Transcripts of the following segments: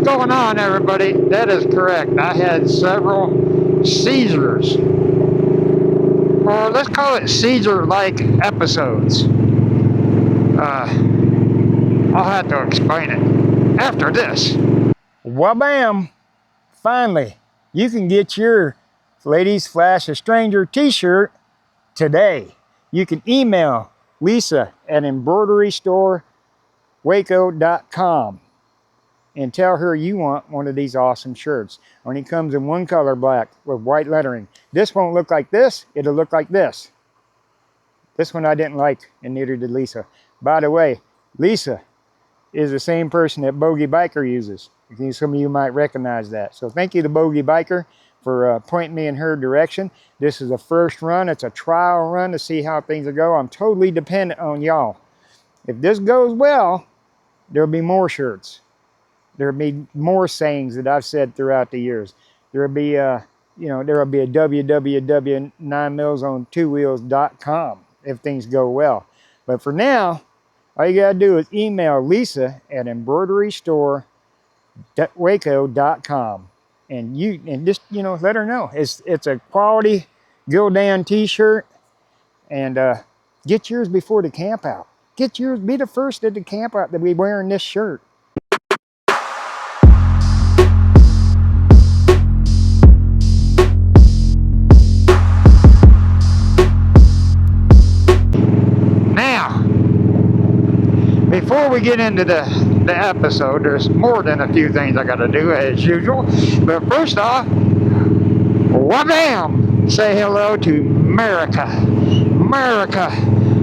going on, everybody? That is correct. I had several seizures. Or let's call it seizure-like episodes. I'll have to explain it after this. Wha-bam! Finally, you can get your Ladies Flash a Stranger t-shirt today. You can email Lisa at embroiderystorewaco.com and tell her you want one of these awesome shirts. Only comes in one color, black, with white lettering. This won't look like this, it'll look like this. This one I didn't like, and neither did Lisa. By the way, Lisa is the same person that Bogey Biker uses. Some of you might recognize that. So thank you to Bogey Biker for pointing me in her direction. This is a first run. It's a trial run to see how things will go. I'm totally dependent on y'all. If this goes well, there'll be more shirts. There'll be more sayings that I've said throughout the years. There'll be there will be a www.9millsonTwoWheels.com if things go well. But for now, all you gotta do is email Lisa at embroiderystorewaco.com and just let her know it's a quality Gildan t-shirt, and get yours before the camp out. Get yours. Be the first at the camp out to be wearing this shirt. Before we get into the episode, there's more than a few things I got to do as usual. But first off, wha-bam! Say hello to America. America.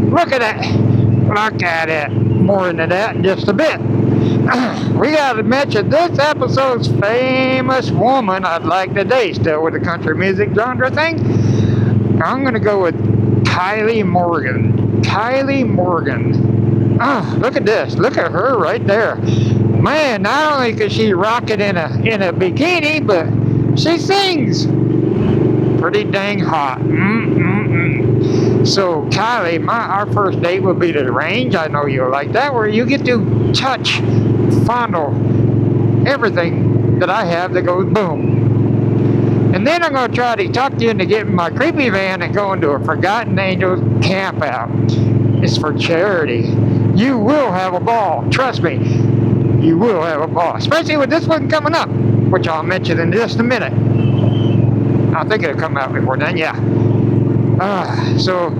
Look at it. Look at it. More into that in just a bit. We got to mention this episode's famous woman I'd like to date. Still with the country music genre thing. I'm going to go with Kylie Morgan. Kylie Morgan. Oh, look at this. Look at her right there. Man, not only could she rock it in a bikini, but she sings. Pretty dang hot. So, Kylie, our first date will be to the range. I know you'll like that, where you get to touch, fondle everything that I have that goes boom. And then I'm going to try to talk you into getting my creepy van and going to a Forgotten Angels camp out. It's for charity. You will have a ball. Trust me. You will have a ball. Especially with this one coming up, which I'll mention in just a minute. I think it'll come out before then, yeah. So,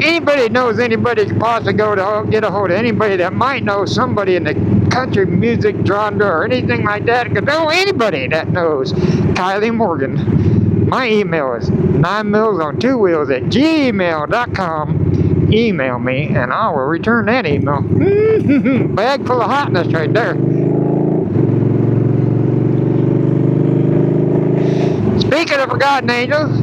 anybody knows anybody can possibly get a hold of anybody that might know somebody in the country music genre or anything like that. Could know anybody that knows Kylie Morgan. My email is 9millsonTwoWheels@gmail.com. Email me and I will return that email. Bag full of hotness right there. Speaking of Forgotten Angels,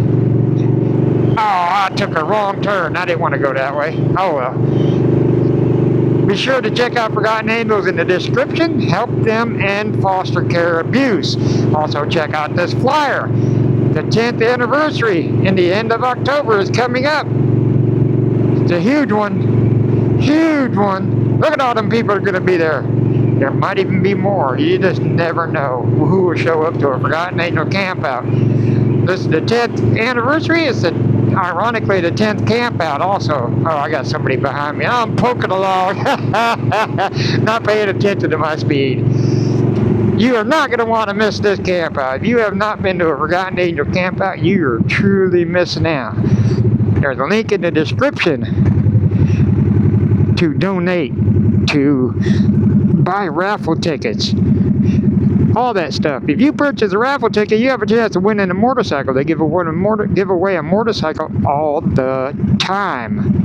I took a wrong turn. I didn't want to go that way. Oh well. Be sure to check out Forgotten Angels in the description. Help them end foster care abuse. Also check out this flyer. The 10th anniversary in the end of October is coming up. It's a huge one. Huge one. Look at all them people are going to be there. There might even be more. You just never know who will show up to a Forgotten Angel camp out. This is the 10th anniversary. It's ironically the 10th camp out also. Oh, I got somebody behind me. I'm poking along. Not paying attention to my speed. You are not going to want to miss this camp out. If you have not been to a Forgotten Angel camp out, you are truly missing out. There's a link in the description to donate, to buy raffle tickets, all that stuff. If you purchase a raffle ticket, you have a chance of winning a motorcycle. They give away a motorcycle all the time.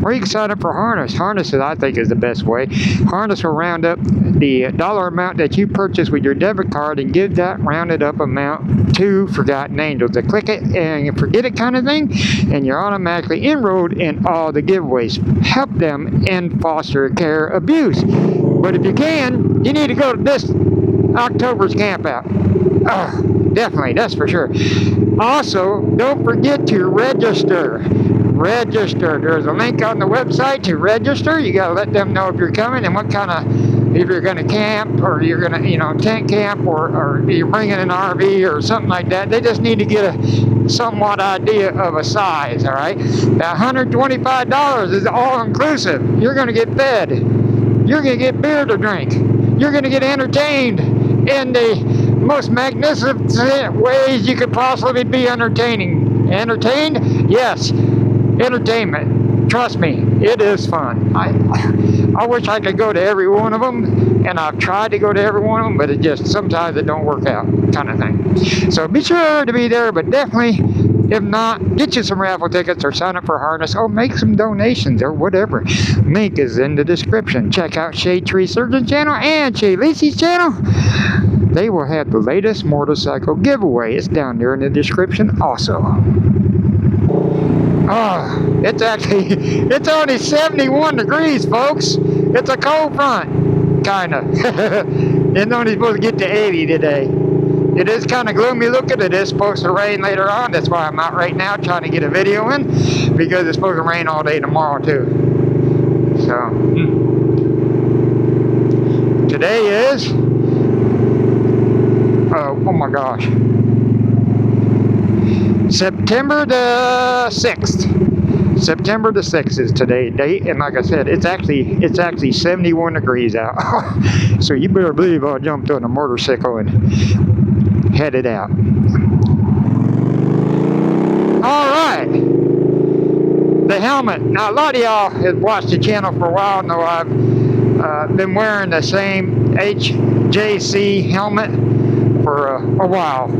Or you can sign up for harness. Harnesses, I think, is the best way. Harness will round up the dollar amount that you purchase with your debit card and give that rounded up amount to Forgotten Angels. They click it and you forget it kind of thing, and you're automatically enrolled in all the giveaways. Help them end foster care abuse. But if you can, you need to go to this October's camp out. Definitely, that's for sure. Also, don't forget to register. Register. There's a link on the website to register. You got to let them know if you're coming and what kind of if you're going to camp, or you're going to, you know, tent camp, or you're bringing an RV or something like that. They just need to get a somewhat idea of a size, all right? Now, $125 is all inclusive. You're going to get fed. You're going to get beer to drink. You're going to get entertained in the most magnificent ways you could possibly be entertaining. Entertained? Yes. Entertainment. Trust me, it is fun. I wish I could go to every one of them, and I've tried to go to every one of them, but it just, sometimes it don't work out, kind of thing. So be sure to be there, but definitely, if not, get you some raffle tickets or sign up for harness, or make some donations or whatever. Link is in the description. Check out Shade Tree Surgeon channel and Shay Lacey's channel. They will have the latest motorcycle giveaway. It's down there in the description also. Oh, it's only 71 degrees, folks. It's a cold front, kind of. It's only supposed to get to 80 today. It is kind of gloomy looking. It is supposed to rain later on. That's why I'm out right now trying to get a video in, because it's supposed to rain all day tomorrow too. So, today is, oh my gosh, September the 6th. September the 6th is today's date, and like I said, it's actually 71 degrees out. So you better believe I jumped on a motorcycle and headed out. Alright. The helmet. Now a lot of y'all have watched the channel for a while, know I've been wearing the same HJC helmet for a while.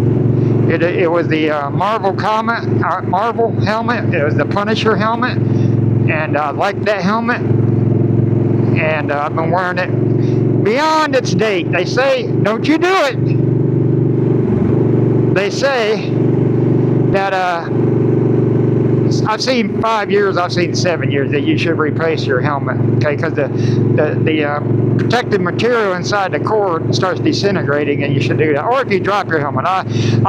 It was the Marvel helmet. It was the Punisher helmet, and I liked that helmet, and I've been wearing it beyond its date. They say, don't you do it. They say that I've seen 5 years, I've seen 7 years that you should replace your helmet, okay? Because the protective material inside the cord starts disintegrating, and you should do that. Or if you drop your helmet, I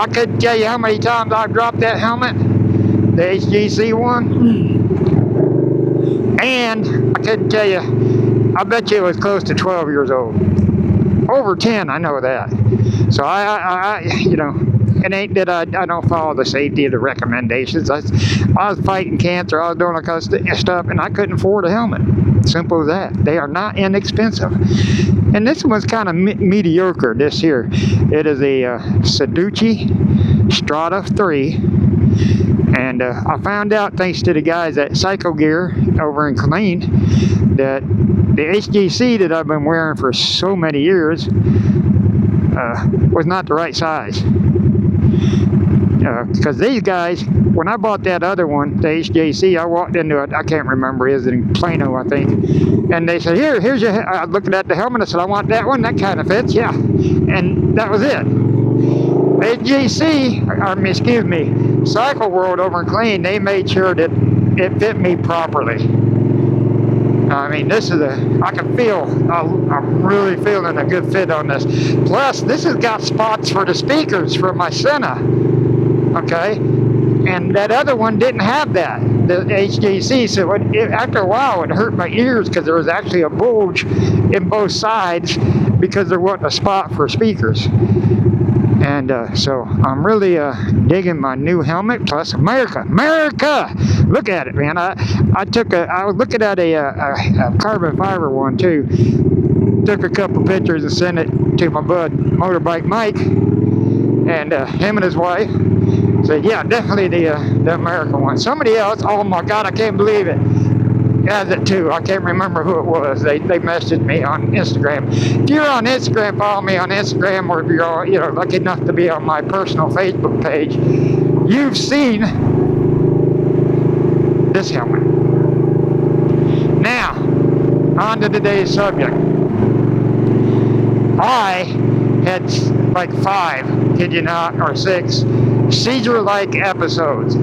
couldn't tell you how many times I've dropped that helmet, the HGC one, and I couldn't tell you. I bet you it was close to 12 years old, over 10. I know that. So I you know. It ain't that I don't follow the safety of the recommendations. I was fighting cancer, I was doing all kinds of stuff, and I couldn't afford a helmet. Simple as that. They are not inexpensive. And this one's kind of mediocre, this here. It is a Seduci Strata 3. And I found out, thanks to the guys at Psycho Gear over in Killeen, that the HGC that I've been wearing for so many years was not the right size. Because these guys, when I bought that other one, the HJC, I walked into it, I can't remember, is it in Plano, I think, and they said, here's your, I looking at the helmet, I said, I want that one, that kind of fits, yeah, and that was it. HJC, excuse me, Cycle World over in Clean, they made sure that it fit me properly. I mean, this is I can feel, I'm really feeling a good fit on this. Plus, this has got spots for the speakers for my Senna, okay? And that other one didn't have that, the HGC, so after a while it hurt my ears because there was actually a bulge in both sides because there wasn't a spot for speakers. And so I'm really digging my new helmet. Plus, America, look at it, man. I was looking at a carbon fiber one too. Took a couple pictures and sent it to my bud Motorbike Mike, and him and his wife said, yeah, definitely the American one. Somebody else, oh my God, I can't believe it, has it too. I can't remember who it was. They messaged me on Instagram. If you're on Instagram, follow me on Instagram, or if you're lucky enough to be on my personal Facebook page, you've seen this helmet. Now, on to today's subject. I had like 5, kid you not, or 6 seizure-like episodes.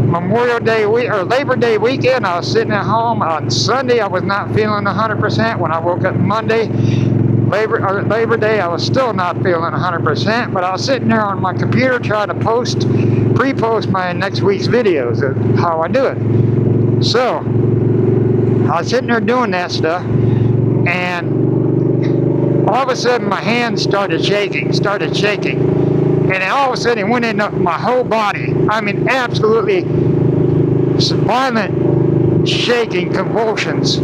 Memorial Day or Labor Day weekend, I was sitting at home. On Sunday, I was not feeling 100%. When I woke up Monday, Labor Day, I was still not feeling 100%, but I was sitting there on my computer trying to pre-post my next week's videos of how I do it. So, I was sitting there doing that stuff, And all of a sudden my hands started shaking. And then all of a sudden it went into my whole body. I mean, absolutely violent shaking, convulsions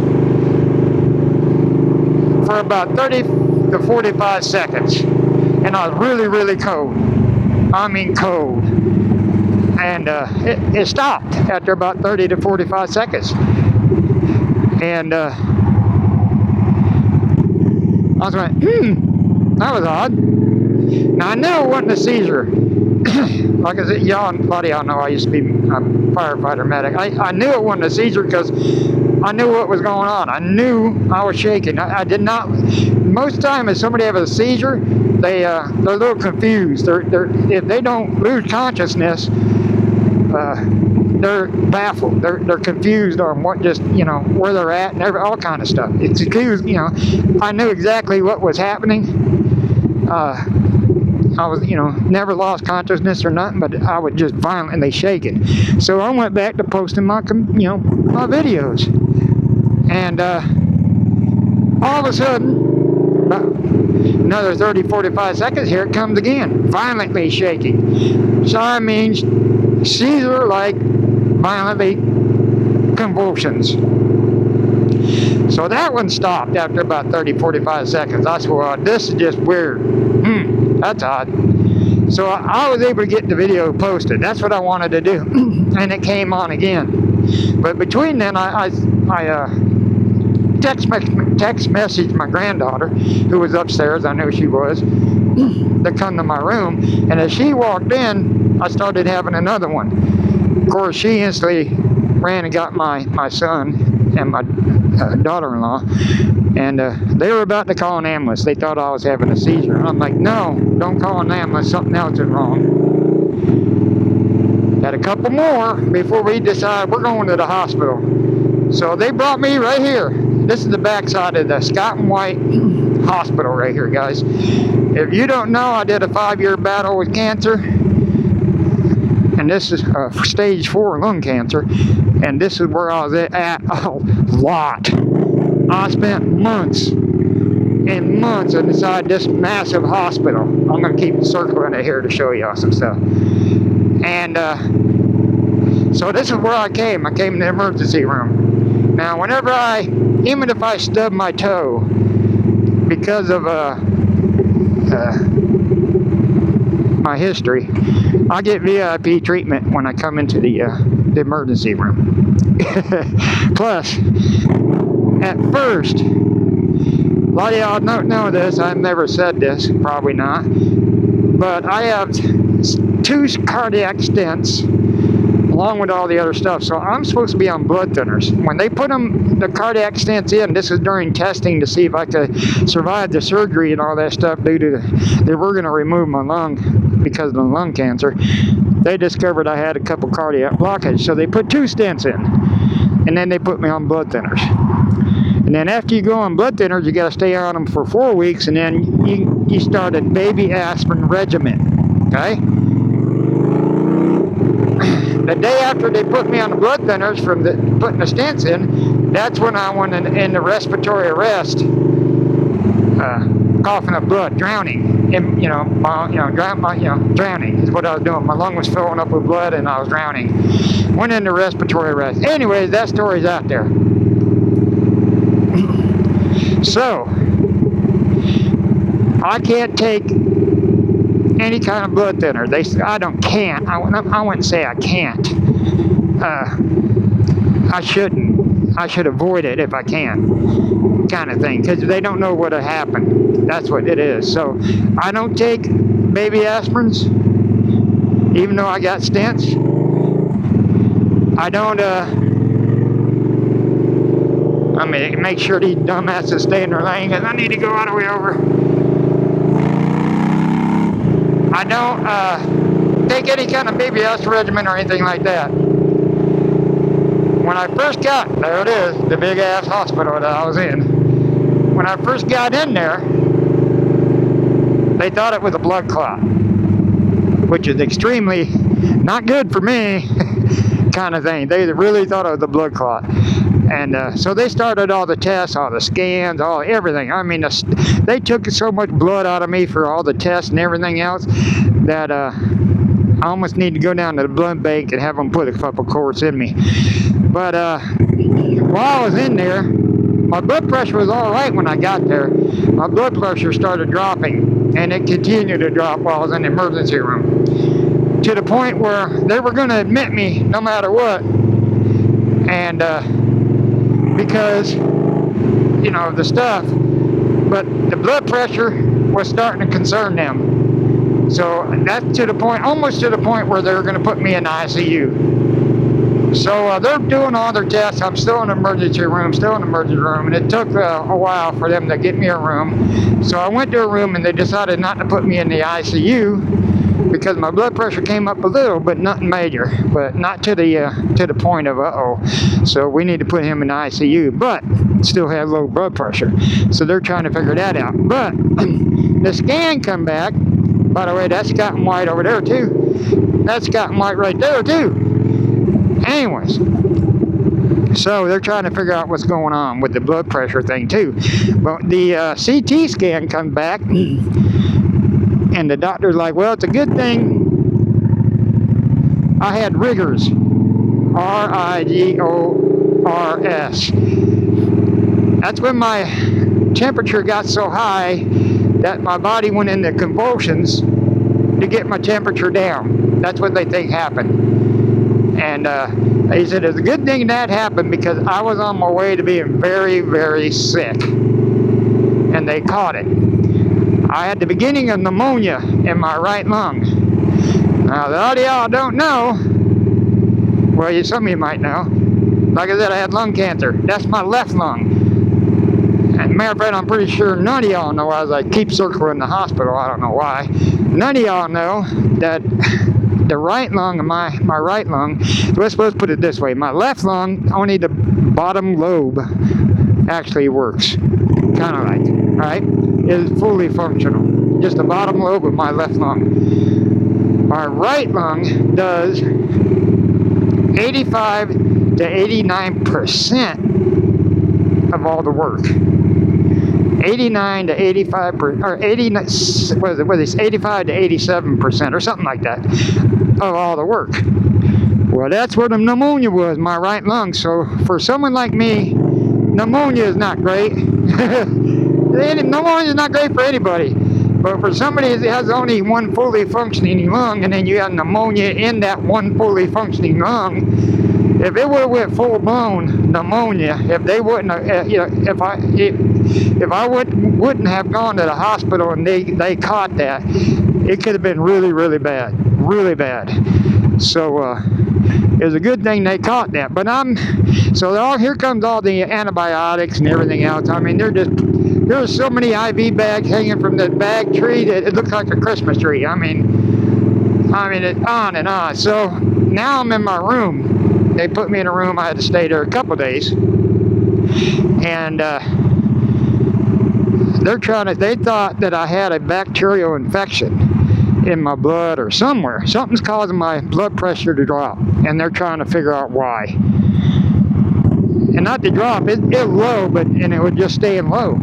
for about 30 to 45 seconds. And I was really, really cold. I mean cold. And it stopped after about 30 to 45 seconds. And I was like, that was odd. Now I knew it wasn't a seizure. Like I said, a lot of y'all know I used to be a firefighter medic. I knew it wasn't a seizure because I knew what was going on. I knew I was shaking. I did not. Most time, if somebody has a seizure, they're a little confused. If they don't lose consciousness, they're baffled. They're confused on what where they're at and all kind of stuff. It's confused. I knew exactly what was happening. I was, never lost consciousness or nothing, but I was just violently shaking. So I went back to posting my videos. And all of a sudden, about another 30, 45 seconds, here it comes again, violently shaking. So I mean, seizure like violently convulsions. So that one stopped after about 30, 45 seconds. I said, well, this is just weird. That's odd. So I was able to get the video posted. That's what I wanted to do. And it came on again. But between then, I text messaged my granddaughter, who was upstairs. I knew she was, to come to my room. And as she walked in, I started having another one. Of course, she instantly ran and got my son and my daughter-in-law, and they were about to call an ambulance. They thought I was having a seizure. I'm like, no, don't call an ambulance. Something else is wrong. Had a couple more before we decided we're going to the hospital. So they brought me right here. This is the backside of the Scott and White Hospital right here, guys. If you don't know, I did a 5-year battle with cancer. And this is stage 4 lung cancer. And this is where I was at a lot. I spent months and months inside this massive hospital. I'm going to keep circling it here to show y'all some stuff. And so this is where I came. I came to the emergency room. Now, whenever even if I stub my toe because of my history, I get VIP treatment when I come into the emergency room. Plus, at first, a lot of y'all don't know this. I've never said this, probably not. But I have 2 cardiac stents, along with all the other stuff. So I'm supposed to be on blood thinners. When they put the cardiac stents in, this is during testing to see if I could survive the surgery and all that stuff due to they were going to remove my lung because of the lung cancer. They discovered I had a couple cardiac blockage, so they put 2 stents in, and then they put me on blood thinners. And then after you go on blood thinners, you got to stay on them for 4 weeks, and then you start a baby aspirin regimen. Okay. The day after they put me on the blood thinners from putting the stents in, that's when I went into respiratory arrest, coughing up blood, drowning. Drowning is what I was doing. My lung was filling up with blood, and I was drowning. Went into respiratory arrest. Anyways, that story's out there. So I can't take any kind of blood thinner. I can't. I wouldn't say I can't. I shouldn't. I should avoid it if I can, kind of thing, because they don't know what'll happen. That's what it is. So I don't take baby aspirins, even though I got stents. I don't. Make sure these dumbasses stay in their lane, because I need to go all the way over. I don't take any kind of baby aspirin regimen or anything like that. When I first there it is, the big ass hospital that I was in. When I first got in there, they thought it was a blood clot, which is extremely not good for me, kind of thing. They really thought it was a blood clot. And so they started all the tests, all the scans, everything. I mean, they took so much blood out of me for all the tests and everything else that I almost need to go down to the blood bank and have them put a couple quarts in me. But while I was in there, my blood pressure was all right when I got there. My blood pressure started dropping, and it continued to drop while I was in the emergency room, to the point where they were going to admit me no matter what. And because, you know, the stuff, but the blood pressure was starting to concern them. So that's to the point, almost to the point where they were going to put me in the ICU. So they're doing all their tests. I'm still in the emergency room, and it took a while for them to get me a room. So I went to a room, and they decided not to put me in the ICU because my blood pressure came up a little, but nothing major, but not to the point of uh-oh. So we need to put him in the ICU, but still have low blood pressure. So they're trying to figure that out. But the scan come back. By the way, that's Scott and White over there too. That's Scott and White right there too. Anyways, so they're trying to figure out what's going on with the blood pressure thing too. But the CT scan comes back, and the doctor's like, well, it's a good thing I had rigors. RIGORS. That's when my temperature got so high that my body went into convulsions to get my temperature down. That's what they think happened. And he said it's a good thing that happened because I was on my way to being very, very sick. And they caught it. I had the beginning of pneumonia in my right lung. Now, a lot of y'all don't know. Well, some of you might know. Like I said, I had lung cancer. That's my left lung. And matter of fact, I'm pretty sure none of y'all know, as I keep circling the hospital, I don't know why. None of y'all know that the right lung, my right lung, let's put it this way, my left lung, only the bottom lobe actually works. Kind of like, right? Is fully functional. Just the bottom lobe of my left lung. My right lung does 85 to 89% of all the work. 89 to 85 or 89, what is it, 85 to 87% or something like that of all the work. Well, that's where the pneumonia was, my right lung. So for someone like me, pneumonia is not great. Pneumonia is not great for anybody. But for somebody that has only one fully functioning lung, and then you have pneumonia in that one fully functioning lung, if it would have went full blown pneumonia, if they wouldn't have, if I wouldn't have gone to the hospital and they caught that, it could have been really, really bad, really bad. So it was a good thing they caught that. But here comes all the antibiotics and everything else. I mean, there's so many IV bags hanging from the bag tree that it looks like a Christmas tree. I mean, it's on and on. So now I'm in my room. They put me in a room. I had to stay there a couple days. And they thought that I had a bacterial infection in my blood or somewhere. Something's causing my blood pressure to drop. And they're trying to figure out why. And not to drop, it's low, and it would just stay in low.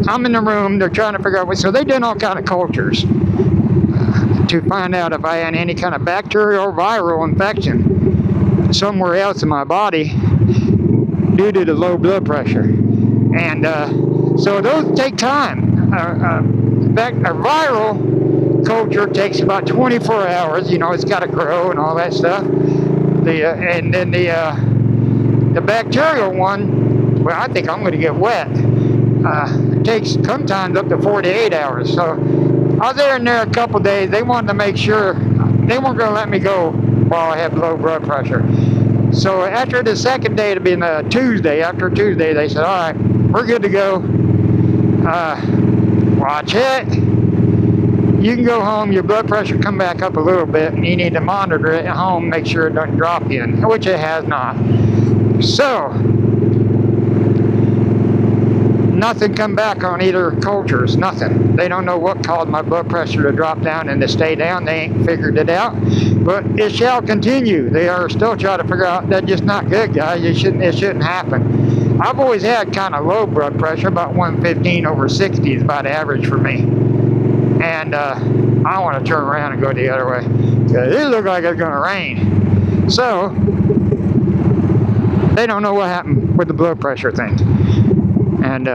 I'm in the room, they're trying to figure out so they did all kind of cultures to find out if I had any kind of bacterial or viral infection somewhere else in my body due to the low blood pressure. And so those take time. A viral culture takes about 24 hours. It's got to grow and all that stuff. And then the bacterial one, well, I think I'm going to get wet. It takes sometimes up to 48 hours. So I was there a couple days. They wanted to make sure they weren't going to let me go while I had low blood pressure. So after the second day, it'd been Tuesday. After Tuesday, they said, all right, we're good to go. Watch it. You can go home. Your blood pressure come back up a little bit, and you need to monitor it at home, make sure it doesn't drop again, which it has not. So nothing come back on either cultures, nothing. They don't know what caused my blood pressure to drop down and to stay down. They ain't figured it out, but it shall continue. They are still trying to figure out. That's just not good, guys. It shouldn't happen. I've always had kind of low blood pressure, about 115/60 is about average for me. And I want to turn around and go the other way, because it looks like it's going to rain. So they don't know what happened with the blood pressure thing. And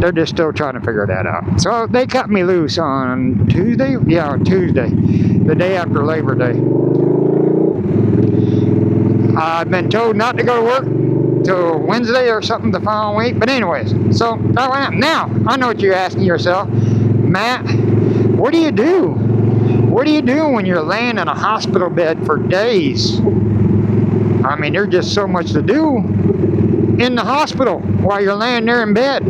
they're just still trying to figure that out. So they cut me loose on Tuesday? Yeah, on Tuesday, the day after Labor Day. I've been told not to go to work till Wednesday or something the following week. But anyways, so that went out. Now, I know what you're asking yourself. Matt, what do you do? What do you do when you're laying in a hospital bed for days? I mean, there's just so much to do in the hospital while you're laying there in bed.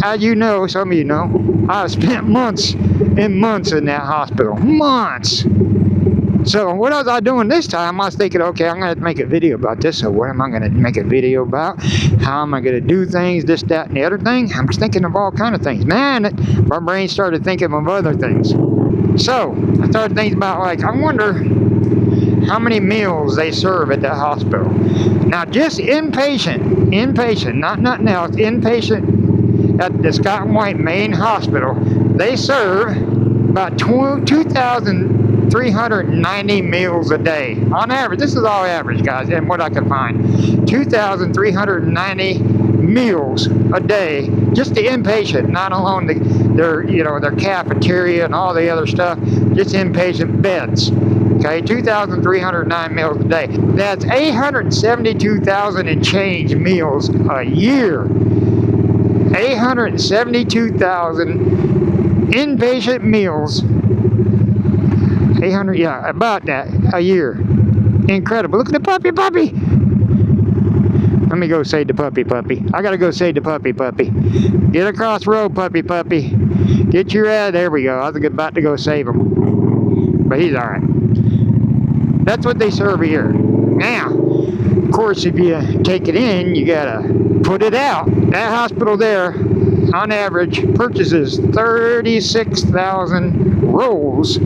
As you know, some of you know, I've spent months and months in that hospital. Months! So what was I doing this time? I was thinking, okay, I'm going to make a video about this. So what am I going to make a video about? How am I going to do things, this, that, and the other thing? I'm just thinking of all kind of things. Man, my brain started thinking of other things. So I started thinking about, like, I wonder how many meals they serve at that hospital. Now, just inpatient, not nothing else, inpatient at the Scott and White main hospital, they serve about 2,390 meals a day. On average, this is all average, guys, and what I can find. 2,390 meals a day, just the inpatient, not alone their cafeteria and all the other stuff, just inpatient beds. Okay, 2,309 meals a day. That's 872,000 and change meals a year. 872,000 inpatient meals. 800, yeah, about that a year. Incredible. Look at the puppy. Let me go save the puppy. I gotta go save the puppy. Get across the road, puppy. Get your ass. There we go. I was about to go save him, but he's all right. That's what they serve here. Now, of course, if you take it in, you gotta put it out. That hospital there, on average, purchases 36,000 rolls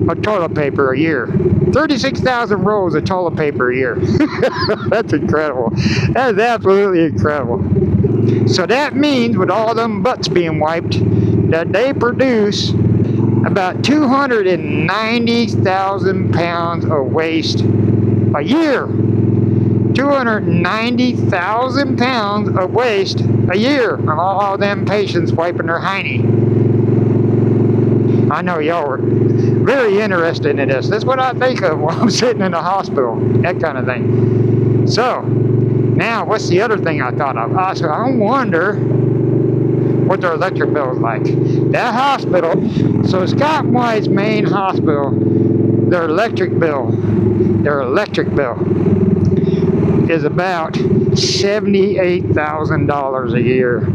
of toilet paper a year. 36,000 rolls of toilet paper a year. That's incredible. That is absolutely incredible. So that means, with all them butts being wiped, that they produce about 290,000 pounds of waste a year. 290,000 pounds of waste a year of all them patients wiping their hiney. I know y'all are very interested in this. That's what I think of while I'm sitting in the hospital, that kind of thing. So, now what's the other thing I thought of? I said, I wonder what their electric bill is like. That hospital, so Scott White's main hospital, their electric bill is about $78,000 a year.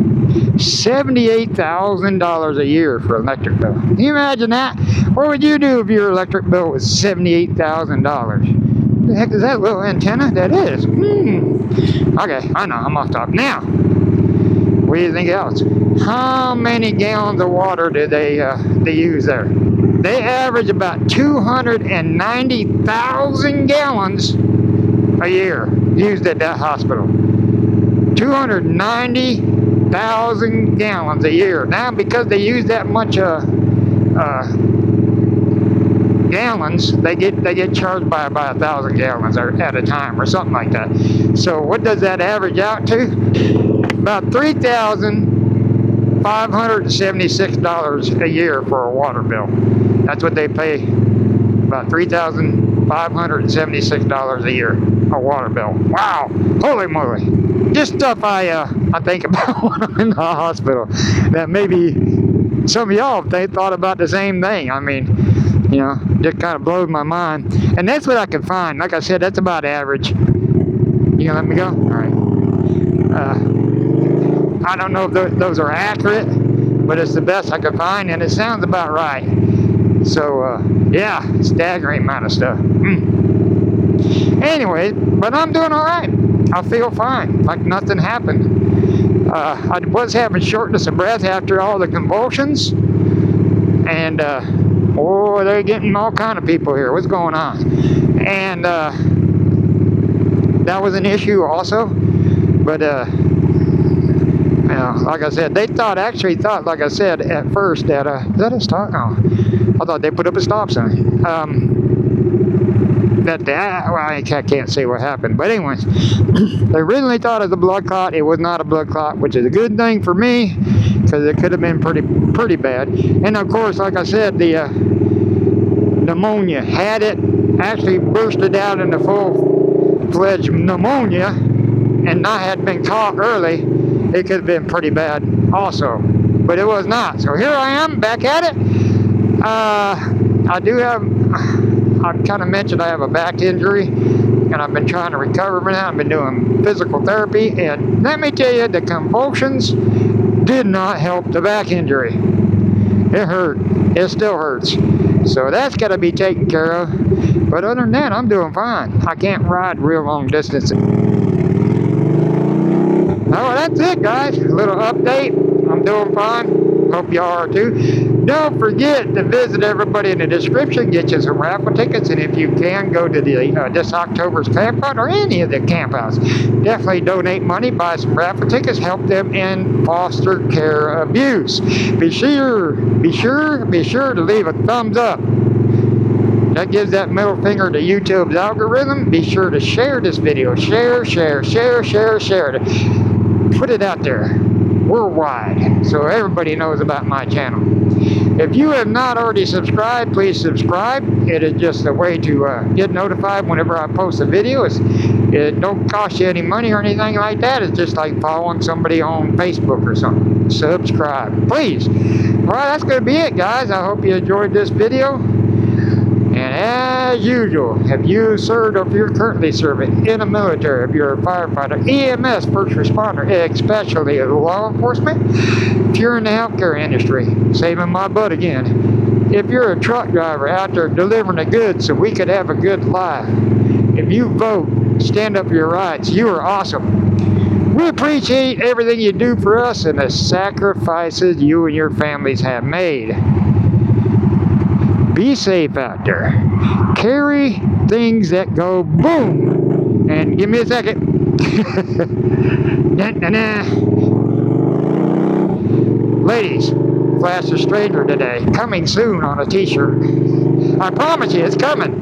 $78,000 a year for electric bill. Can you imagine that? What would you do if your electric bill was $78,000? The heck is that little antenna? That is. Okay, I know, I'm off topic. Now, what do you think else? How many gallons of water do they use there? They average about 290,000 gallons a year used at that hospital. 290,000 gallons a year. Now, because they use that much gallons, they get charged by about 1,000 gallons at a time or something like that. So what does that average out to? About $3,576 a year for a water bill. That's what they pay. About $3,576 a year, a water bill. Wow, holy moly! Just stuff I think about when I'm in the hospital. That maybe some of y'all thought about the same thing. I mean, you know, just kind of blows my mind. And that's what I can find. Like I said, that's about average. You gonna let me go? All right. I don't know if those are accurate, but it's the best I could find, and it sounds about right. So, yeah, staggering amount of stuff. Anyway, but I'm doing all right. I feel fine, like nothing happened. I was having shortness of breath after all the convulsions, and oh, they're getting all kind of people here. What's going on? And that was an issue also, but like I said, they actually thought, like I said at first, that is that a stop? Oh, I thought they put up a stop sign. Well, I can't say what happened, but anyways, they originally thought it was a blood clot. It was not a blood clot, which is a good thing for me, because it could have been pretty bad. And of course, like I said, the pneumonia had it actually bursted out into full-fledged pneumonia, and not had been caught early, it could have been pretty bad also, but it was not. So here I am back at it. I've kind of mentioned I have a back injury, and I've been trying to recover from that. I've been doing physical therapy, and let me tell you, the convulsions did not help the back injury. It hurt. It still hurts. So that's got to be taken care of. But other than that, I'm doing fine. I can't ride real long distances. Oh, that's it, guys. A little update. I'm doing fine. Hope y'all are too. Don't forget to visit everybody in the description. Get you some raffle tickets, and if you can, go to the this October's camp out or any of the camp outs. Definitely donate money, buy some raffle tickets, help them in foster care abuse. Be sure to leave a thumbs up. That gives that middle finger to YouTube's algorithm. Be sure to share this video. Share. Put it out there worldwide so everybody knows about my channel. If you have not already subscribed, please subscribe. It is just a way to get notified whenever I post a video. It don't cost you any money or anything like that. It's just like following somebody on Facebook or something. Subscribe, please. Well, that's going to be it, guys. I hope you enjoyed this video. And as usual, if you served or if you're currently serving in the military, if you're a firefighter, EMS, first responder, especially law enforcement, if you're in the healthcare industry, saving my butt again, if you're a truck driver out there delivering the goods so we could have a good life, if you vote, stand up for your rights, you are awesome. We appreciate everything you do for us and the sacrifices you and your families have made. Be safe out there. Carry things that go boom. And give me a second. Ladies, Flash the Stranger today. Coming soon on a t-shirt. I promise you, it's coming.